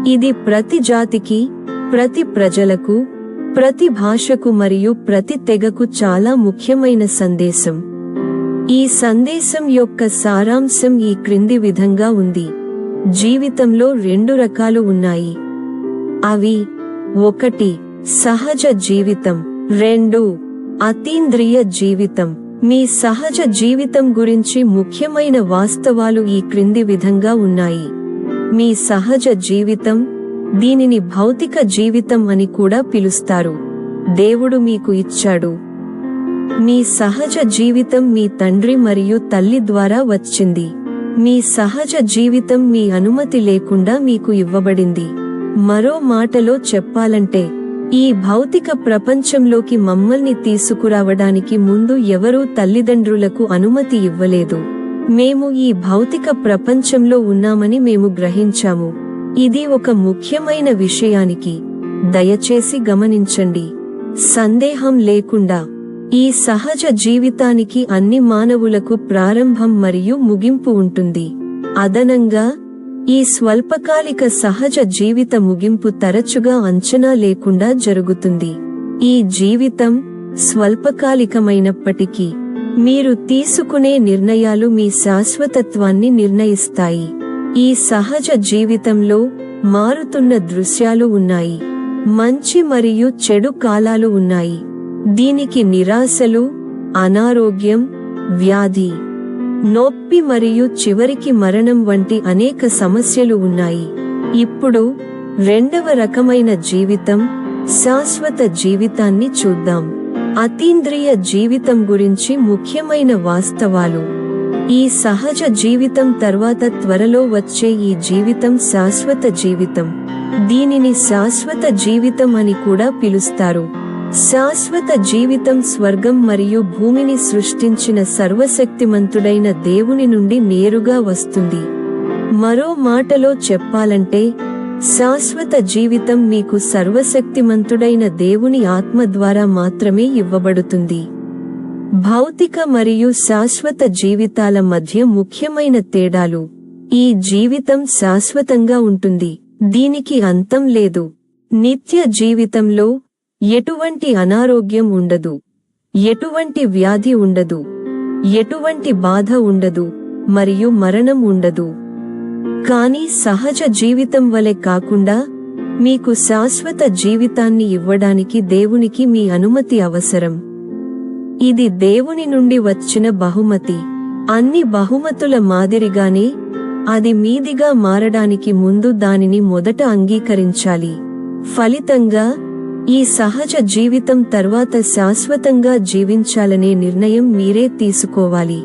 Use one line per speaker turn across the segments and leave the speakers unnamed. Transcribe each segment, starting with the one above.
ఇది ప్రతి జాతికి, ప్రతి ప్రజలకు, ప్రతి భాషకు మరియు ప్రతి తెగకు చాలా ముఖ్యమైన సందేశం. ఈ సందేశం యొక్క సారాంశం ఈ క్రింది విధంగా ఉంది. జీవితంలో 2 రకాలు ఉన్నాయి. అవి 1 సహజ జీవితం, 2 అతీంద్రియ జీవితం. మీ సహజ జీవితం గురించి ముఖ్యమైన వాస్తవాలు ఈ క్రింది విధంగా ఉన్నాయి. మీ సహజ జీవితం, దీనిని భౌతిక జీవితం అని కూడా పిలుస్తారు, దేవుడు మీకు ఇచ్చాడు. మీ సహజ జీవితం మీ తండ్రి మరియు తల్లి ద్వారా వచ్చింది. మీ సహజ జీవితం మీ అనుమతి లేకుండా మీకు ఇవ్వబడింది. మరో మాటలో చెప్పాలంటే, ఈ భౌతిక ప్రపంచంలోకి మమ్మల్ని తీసుకురావడానికి ముందు ఎవరూ తల్లిదండ్రులకు అనుమతి ఇవ్వలేదు. మేము ఈ భౌతిక ప్రపంచంలో ఉన్నామని మేము గ్రహించాము. ఇది ఒక ముఖ్యమైన విషయానికి దయచేసి గమనించండి. సందేహం లేకుండా ఈ సహజ జీవితానికి అన్ని మానవులకు ప్రారంభం మరియు ముగింపు ఉంటుంది. అదనంగా ఈ స్వల్పకాలిక సహజ జీవిత ముగింపు తరచుగా అంచనా లేకుండా జరుగుతుంది. ఈ జీవితం స్వల్పకాలికమైనప్పటికీ మీరు తీసుకునే నిర్ణయాలు మీ శాశ్వతత్వాన్ని నిర్ణయిస్తాయి. ఈ సహజ జీవితంలో మారుతున్న దృశ్యాలు ఉన్నాయి. మంచి మరియు చెడు కాలాలు ఉన్నాయి. దీనికి నిరాశలు, అనారోగ్యం, వ్యాధి, నొప్పి మరియు చివరికి మరణం వంటి అనేక సమస్యలు ఉన్నాయి. ఇప్పుడు 2వ రకమైన జీవితం, శాశ్వత జీవితాన్ని చూద్దాం. అతీంద్రియ జీవితం గురించి ముఖ్యమైన వాస్తవాలు. ఈ సహజ జీవితం తర్వాత త్వరలో వచ్చే ఈ జీవితం శాశ్వత జీవితం. దీనిని శాశ్వత జీవితం అని కూడా పిలుస్తారు. శాశ్వత జీవితం స్వర్గం మరియు భూమిని సృష్టించిన సర్వశక్తిమంతుడైన దేవుని నుండి నేరుగా వస్తుంది. మరో మాటలో చెప్పాలంటే, శాశ్వత జీవితం మీకు సర్వశక్తిమంతుడైన దేవుని ఆత్మ ద్వారా మాత్రమే ఇవ్వబడుతుంది. భౌతిక మరియు శాశ్వత జీవితాల మధ్య ముఖ్యమైన తేడాలు. ఈ జీవితం శాశ్వతంగా ఉంటుంది, దీనికి అంతం లేదు. నిత్య జీవితంలో ఎటువంటి అనారోగ్యం ఉండదు, ఎటువంటి వ్యాధి ఉండదు, ఎటువంటి బాధ ఉండదు మరియు మరణం ఉండదు. కానీ సహజ జీవితం వలె కాకుండా మీకు శాశ్వత జీవితాన్ని ఇవ్వడానికి దేవునికి మీ అనుమతి అవసరం. ఇది దేవుని నుండి వచ్చిన బహుమతి. అన్ని బహుమతుల మాదిరిగానే అది మీదిగా మారడానికి ముందు దానిని మొదట అంగీకరించాలి. ఫలితంగా ఈ సహజ జీవితం తర్వాత శాశ్వతంగా జీవించాలనే నిర్ణయం మీరే తీసుకోవాలి.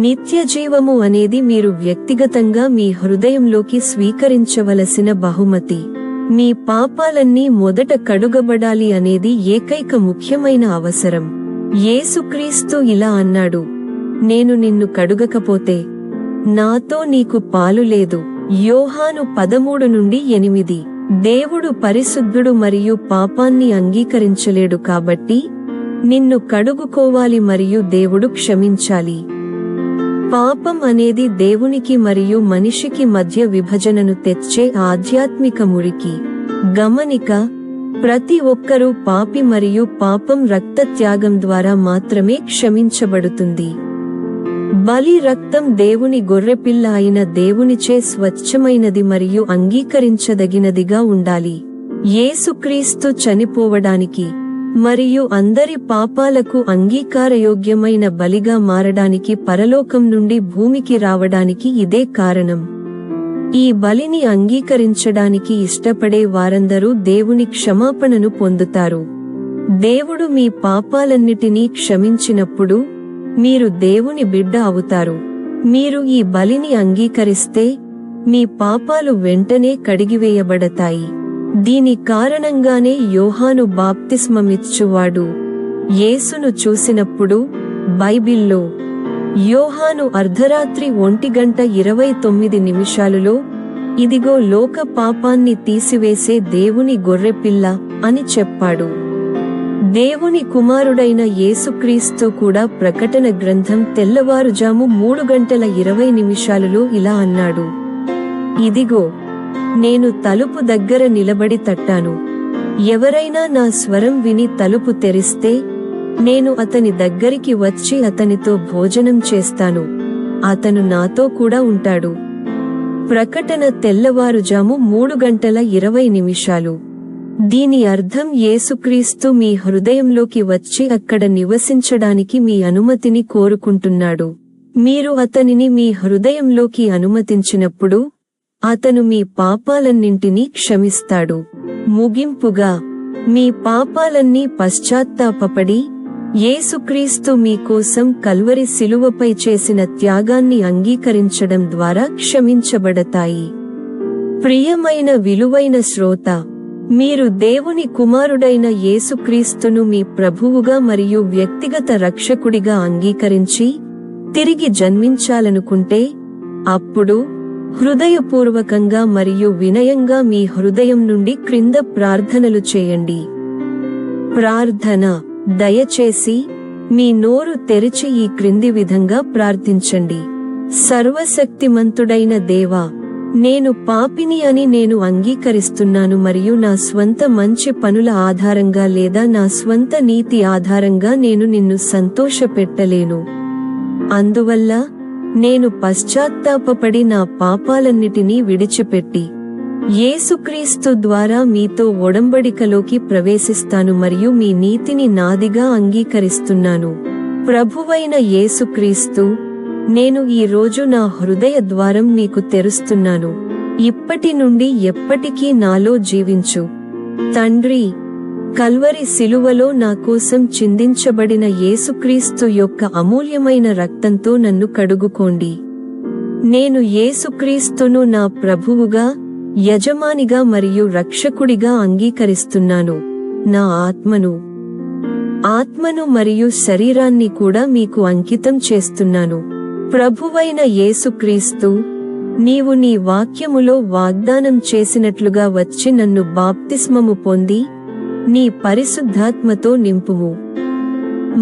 నిత్య జీవము అనేది మీరు వ్యక్తిగతంగా మీ హృదయంలోకి స్వీకరించవలసిన బహుమతి. మీ పాపాలన్నీ మొదట కడుగబడాలి అనేది ఏకైక ముఖ్యమైన అవసరం. యేసుక్రీస్తు ఇలా అన్నాడు, నేను నిన్ను కడుగకపోతే నాతో నీకు పాలు లేదు. యోహాను 13:8. దేవుడు పరిశుద్ధుడు మరియు పాపాన్ని అంగీకరించలేడు కాబట్టి నిన్ను కడుగుకోవాలి మరియు దేవుడు క్షమించాలి. పాపం అనేది దేవునికి మరియు మనిషికి మధ్య విభజనను తెచ్చే ఆధ్యాత్మిక మురికి. గమనిక, ప్రతి ఒక్కరూ పాపి మరియు పాపం రక్తత్యాగం ద్వారా మాత్రమే క్షమించబడుతుంది. బలి రక్తం దేవుని గొర్రెపిల్ల అయిన దేవునిచే స్వచ్ఛమైనది మరియు అంగీకరించదగినదిగా ఉండాలి. యేసుక్రీస్తు చనిపోవడానికి మరియు అందరి పాపాలకు అంగీకారయోగ్యమైన బలిగా మారడానికి పరలోకం నుండి భూమికి రావడానికి ఇదే కారణం. ఈ బలిని అంగీకరించడానికి ఇష్టపడే వారందరూ దేవుని క్షమాపణను పొందుతారు. దేవుడు మీ పాపాలన్నిటినీ క్షమించినప్పుడు మీరు దేవుని బిడ్డ అవుతారు. మీరు ఈ బలిని అంగీకరిస్తే మీ పాపాలు వెంటనే కడిగివేయబడతాయి. దీని కారణంగానే యోహాను బాప్తిస్మమిచ్చువాడు యేసును చూసినప్పుడు బైబిల్లో యోహాను అర్ధరాత్రి 1:29 ఇదిగో లోక పాపాన్ని తీసివేసే దేవుని గొర్రెపిల్ల అని చెప్పాడు. దేవుని కుమారుడైన యేసుక్రీస్తు కూడా ప్రకటన గ్రంథం తెల్లవారుజాము 3:20 ఇలా అన్నాడు, ఇదిగో నేను తలుపు దగ్గర నిలబడి తట్టాను. ఎవరైనా నా స్వరం విని తలుపు తెరిస్తే నేను అతని దగ్గరికి వచ్చి అతనితో భోజనం చేస్తాను, అతను నాతో కూడా ఉంటాడు. ప్రకటన తెల్లవారుజాము 3:20. దీని అర్థం యేసుక్రీస్తు మీ హృదయంలోకి వచ్చి అక్కడ నివసించడానికి మీ అనుమతిని కోరుకుంటున్నాడు. మీరు అతనిని మీ హృదయంలోకి అనుమతించినప్పుడు అతను మీ పాపాలన్నింటినీ క్షమిస్తాడు. ముగింపుగా, మీ పాపాలన్నీ పశ్చాత్తాపపడి యేసుక్రీస్తు మీకోసం కల్వరి శిలువపై చేసిన త్యాగాన్ని అంగీకరించడం ద్వారా క్షమించబడతాయి. ప్రియమైన విలువైన శ్రోత, మీరు దేవుని కుమారుడైన యేసుక్రీస్తును మీ ప్రభువుగా మరియు వ్యక్తిగత రక్షకుడిగా అంగీకరించి తిరిగి జన్మించాలనుకుంటే, అప్పుడు హృదయపూర్వకంగా మరియు వినయంగా మీ హృదయం నుండి క్రింద ప్రార్థనలు చేయండి. ప్రార్థన: దయచేసి మీ నోరు తెరిచి ఈ క్రింది విధంగా ప్రార్థించండి. సర్వశక్తిమంతుడైన దేవా, నేను పాపిని అని నేను అంగీకరిస్తున్నాను మరియు నా స్వంత మంచి పనుల ఆధారంగా లేదా నా స్వంత నీతి ఆధారంగా నేను నిన్ను సంతోషపెట్టలేను. అందువల్ల నేను పశ్చాత్తాపపడి నా పాపాలన్నిటినీ విడిచిపెట్టి యేసుక్రీస్తు ద్వారా మీతో ఒడంబడికలోకి ప్రవేశిస్తాను మరియు మీ నీతిని నాదిగా అంగీకరిస్తున్నాను. ప్రభువైన యేసుక్రీస్తు, నేను ఈ రోజు నా హృదయ ద్వారం మీకు తెరుస్తున్నాను. ఇప్పటి నుండి ఎప్పటికీ నాలో జీవించు. తండ్రి, కల్వరి శిలువలో నా కోసం చిందించబడిన యేసుక్రీస్తు యొక్క అమూల్యమైన రక్తంతో నన్ను కడుగుకోండి. నేను యేసుక్రీస్తును నా ప్రభువుగా, యజమానిగా మరియు రక్షకుడిగా అంగీకరిస్తున్నాను. నా ఆత్మను మరియు శరీరాన్ని కూడా మీకు అంకితం చేస్తున్నాను. ప్రభువైన యేసుక్రీస్తు, నీవు నీ వాక్యములో వాగ్దానం చేసినట్లుగా వచ్చి నన్ను బాప్తిస్మము పొంది నీ పరిశుద్ధాత్మతో నింపుము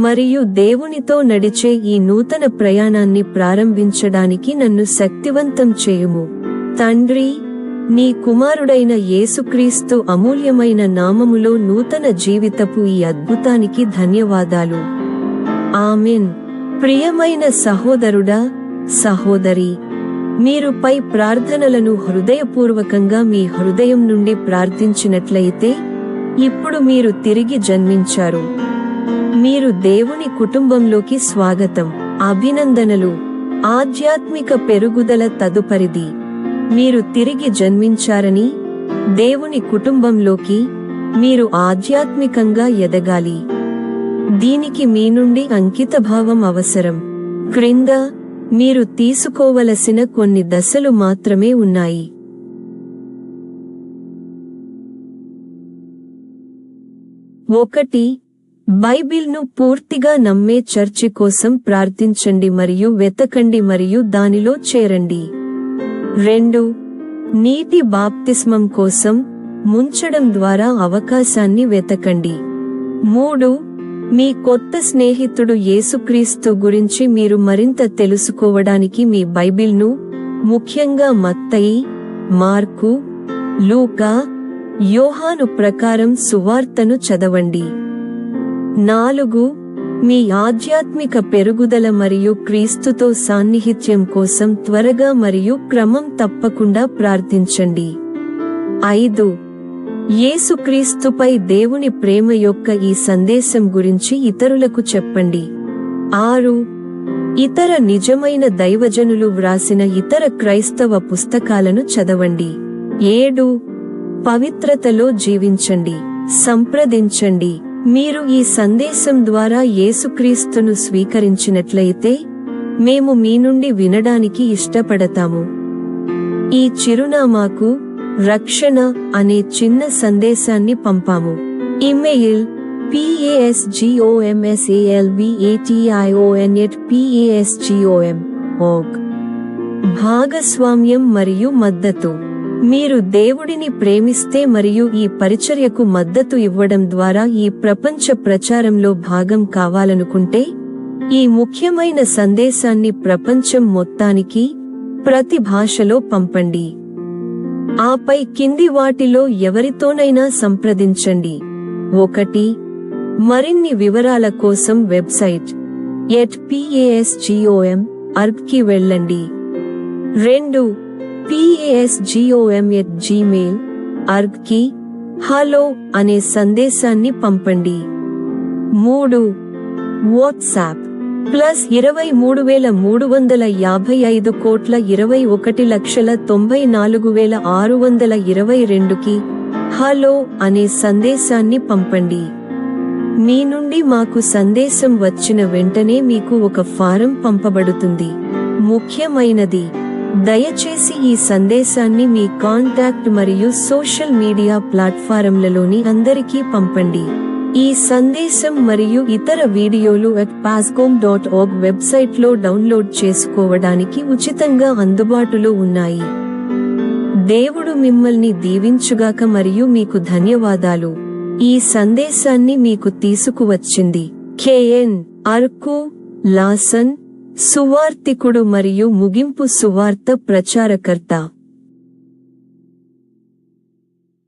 మరియు దేవునితో నడిచే ఈ నూతన ప్రయాణాన్ని ప్రారంభించడానికి నన్ను శక్తివంతం చేయుము. తండ్రి, నీ కుమారుడైన యేసుక్రీస్తు అమూల్యమైన నామములో నూతన జీవితపు ఈ అద్భుతానికి ధన్యవాదాలు. ఆమెన్. ప్రియమైన సహోదరుడా, సహోదరి, మీరు పై ప్రార్థనలను హృదయపూర్వకంగా మీ హృదయం నుండి ప్రార్థించినట్లయితే ఇప్పుడు మీరు తిరిగి జన్మించారు. మీరు దేవుని కుటుంబంలోకి స్వాగతం. అభినందనలు. ఆధ్యాత్మిక పెరుగుదల తదుపరిది. మీరు తిరిగి జన్మించారని, దేవుని కుటుంబంలోకి మీరు ఆధ్యాత్మికంగా ఎదగాలి. దీనికి మీ నుండి అంకితభావం అవసరం. క్రింద మీరు తీసుకోవలసిన కొన్ని దశలు మాత్రమే ఉన్నాయి. 1. బైబిల్ను పూర్తిగా నమ్మే చర్చి కోసం ప్రార్థించండి మరియు వెతకండి మరియు దానిలో చేరండి. 2. నీటి బాప్తిస్మం కోసం ముంచడం ద్వారా అవకాశాన్ని వెతకండి. 3. మీ కొత్త స్నేహితుడు యేసుక్రీస్తు గురించి మీరు మరింత తెలుసుకోవడానికి మీ బైబిల్ను, ముఖ్యంగా మత్తయి, మార్కు, లూకా, యోహాను ప్రకారం సువార్తను చదవండి. 4. మీ ఆధ్యాత్మిక పెరుగుదల మరియు క్రీస్తుతో సాన్నిహిత్యం కోసం త్వరగా మరియు క్రమం తప్పకుండా ప్రార్థించండి. 5. యేసుక్రీస్తుపై దేవుని ప్రేమ యొక్క ఈ సందేశం గురించి ఇతరులకు చెప్పండి. 6. ఇతర నిజమైన దైవజనులు వ్రాసిన ఇతర క్రైస్తవ పుస్తకాలను చదవండి. 7. పవిత్రతలో జీవించండి. సంప్రదించండి. మీరు ఈ సందేశం ద్వారా యేసుక్రీస్తును స్వీకరించినట్లయితే మేము మీ నుండి వినడానికి ఇష్టపడతాము. ఈ చిరునామాకు రక్షణ అనే చిన్న సందేశాన్ని పంపాము. Email pasgalvation@pascom.org. భాగస్వామ్యం మరియు మద్దతు. మీరు దేవుడిని ప్రేమిస్తే మరియు ఈ పరిచర్యకు మద్దతు ఇవ్వడం ద్వారా ఈ ప్రపంచ ప్రచారంలో భాగం కావాలనుకుంటే, ఈ ముఖ్యమైన సందేశాన్ని ప్రపంచం మొత్తానికి ప్రతి భాషలో పంపండి. ఆపై కింది వాటిలో ఎవరితోనైనా సంప్రదించండి. 1. మరిన్ని వివరాల కోసం వెబ్సైట్ @pasgom.org కి వెళ్ళండి. 2. pasgom@gmail.org కి హలో అనే సందేశాన్ని పంపండి. 3. వాట్సాప్ +23,325,21,94,622 కి హలో అనే సందేశాన్ని పంపండి. మీ నుండి మాకు సందేశం వచ్చిన వెంటనే మీకు ఒక ఫారం పంపబడుతుంది. ముఖ్యమైనది, దయచేసి ఈ సందేశాన్ని మీ కాంటాక్ట్ మరియు సోషల్ మీడియా ప్లాట్ఫారంలలోని అందరికీ పంపండి. ఈ సందేశం మరియు ఇతర వీడియోలు @pasgom.org వెబ్సైట్లో డౌన్లోడ్ చేసుకోవడానికి ఉచితంగా అందుబాటులో ఉన్నాయి. దేవుడు మిమ్మల్ని దీవించుగాక మరియు మీకు ధన్యవాదాలు. ఈ సందేశాన్ని మీకు తీసుకువచ్చింది కెఎన్ అర్కు లాసన్, సువార్తికుడు మరియు ముగింపు సువార్త ప్రచారకర్త.